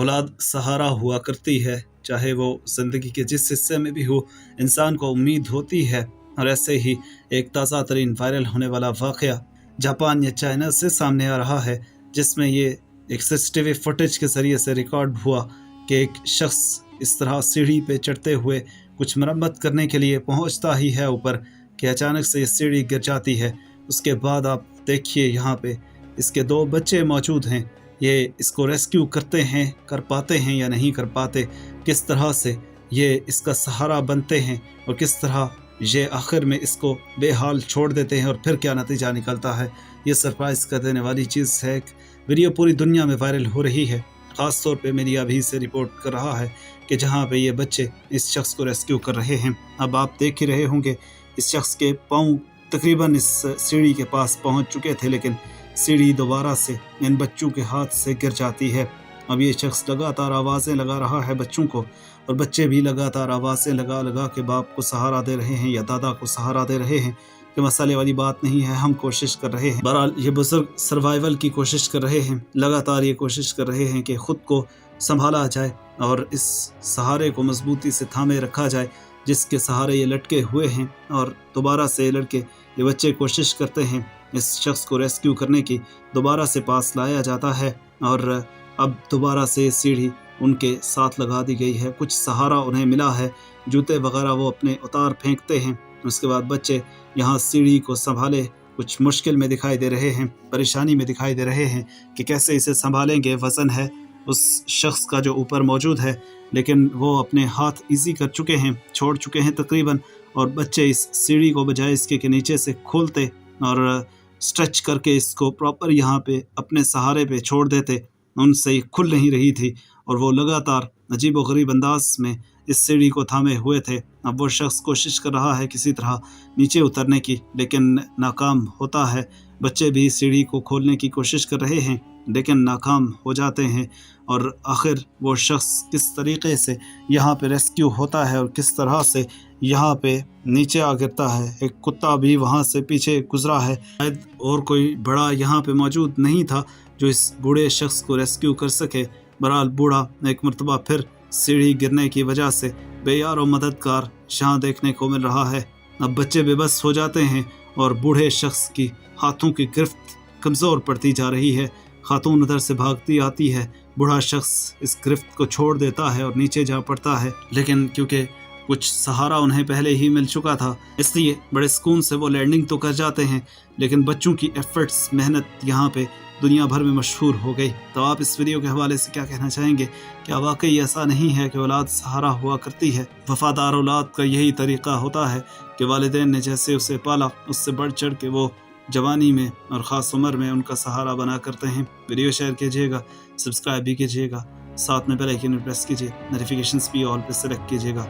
औलाद सहारा हुआ करती है, चाहे वो ज़िंदगी के जिस हिस्से में भी हो, इंसान को उम्मीद होती है। और ऐसे ही एक ताज़ा तरीन वायरल होने वाला वाक़या जापान या चाइना से सामने आ रहा है, जिसमें ये एक सीसीटीवी फुटेज के ज़रिए से रिकॉर्ड हुआ कि एक शख्स इस तरह सीढ़ी पे चढ़ते हुए कुछ मरम्मत करने के लिए पहुंचता ही है ऊपर कि अचानक से ये सीढ़ी गिर जाती है। उसके बाद आप देखिए यहाँ पे इसके 2 बच्चे मौजूद हैं, ये इसको रेस्क्यू करते हैं, कर पाते हैं या नहीं कर पाते, किस तरह से ये इसका सहारा बनते हैं और किस तरह ये आखिर में इसको बेहाल छोड़ देते हैं और फिर क्या नतीजा निकलता है, ये सरप्राइज़ कर देने वाली चीज़ है। वीडियो पूरी दुनिया में वायरल हो रही है, ख़ास तौर पे मीडिया भी इसे रिपोर्ट कर रहा है कि जहाँ पे ये बच्चे इस शख्स को रेस्क्यू कर रहे हैं। अब आप देख ही रहे होंगे इस शख्स के पाँव तकरीबन इस सीढ़ी के पास पहुँच चुके थे, लेकिन सीढ़ी दोबारा से इन बच्चों के हाथ से गिर जाती है। अब ये शख्स लगातार आवाज़ें लगा रहा है बच्चों को, और बच्चे भी लगातार आवाज़ें लगा लगा के बाप को सहारा दे रहे हैं या दादा को सहारा दे रहे हैं कि मसाले वाली बात नहीं है, हम कोशिश कर रहे हैं। बहरहाल ये बुजुर्ग सर्वाइवल की कोशिश कर रहे हैं, लगातार ये कोशिश कर रहे हैं कि ख़ुद को संभाला जाए और इस सहारे को मजबूती से थामे रखा जाए जिसके सहारे ये लटके हुए हैं। और दोबारा से ये बच्चे कोशिश करते हैं इस शख्स को रेस्क्यू करने की, दोबारा से पास लाया जाता है और अब दोबारा से सीढ़ी उनके साथ लगा दी गई है, कुछ सहारा उन्हें मिला है, जूते वगैरह वो अपने उतार फेंकते हैं। उसके बाद बच्चे यहाँ सीढ़ी को संभाले कुछ मुश्किल में दिखाई दे रहे हैं, परेशानी में दिखाई दे रहे हैं कि कैसे इसे संभालेंगे। वज़न है उस शख्स का जो ऊपर मौजूद है, लेकिन वो अपने हाथ ईजी कर चुके हैं, छोड़ चुके हैं तकरीबन, और बच्चे इस सीढ़ी को बजाय इसके के नीचे से खोलते और स्ट्रेच करके इसको प्रॉपर यहाँ पे अपने सहारे पे छोड़ देते। उनसे ये खुल नहीं रही थी और वो लगातार अजीब व गरीब अंदाज में इस सीढ़ी को थामे हुए थे। अब वो शख्स कोशिश कर रहा है किसी तरह नीचे उतरने की, लेकिन नाकाम होता है। बच्चे भी सीढ़ी को खोलने की कोशिश कर रहे हैं, लेकिन नाकाम हो जाते हैं। और आखिर वो शख्स किस तरीके से यहाँ पे रेस्क्यू होता है और किस तरह से यहाँ पे नीचे आ गिरता है। एक कुत्ता भी वहाँ से पीछे गुजरा है, शायद और कोई बड़ा यहाँ पे मौजूद नहीं था जो इस बूढ़े शख्स को रेस्क्यू कर सके। बहरहाल बूढ़ा एक मरतबा फिर सीढ़ी गिरने की वजह से बेयार और मददगार यहाँ देखने को मिल रहा है। अब बच्चे बेबस हो जाते हैं और बूढ़े शख्स की हाथों की गिरफ्त कमज़ोर पड़ती जा रही है। खातून उधर से भागती आती है, बूढ़ा शख्स इस गिरफ्त को छोड़ देता है और नीचे जा पड़ता है, लेकिन क्योंकि कुछ सहारा उन्हें पहले ही मिल चुका था, इसलिए बड़े सुकून से वो लैंडिंग तो कर जाते हैं। लेकिन बच्चों की एफर्ट्स, मेहनत यहाँ पे दुनिया भर में मशहूर हो गई। तो आप इस वीडियो के हवाले से क्या कहना चाहेंगे? क्या वाकई ऐसा नहीं है कि औलाद सहारा हुआ करती है? वफादार औलाद का यही तरीक़ा होता है कि वालिदैन ने जैसे उसे पाला, उससे बढ़ चढ़ के वो जवानी में और ख़ास उम्र में उनका सहारा बना करते हैं। वीडियो शेयर कीजिएगा, सब्सक्राइब भी कीजिएगा, साथ में बेल आइकन प्रेस कीजिए, नोटिफिकेशंस भी ऑल पे सेलेक्ट कीजिएगा।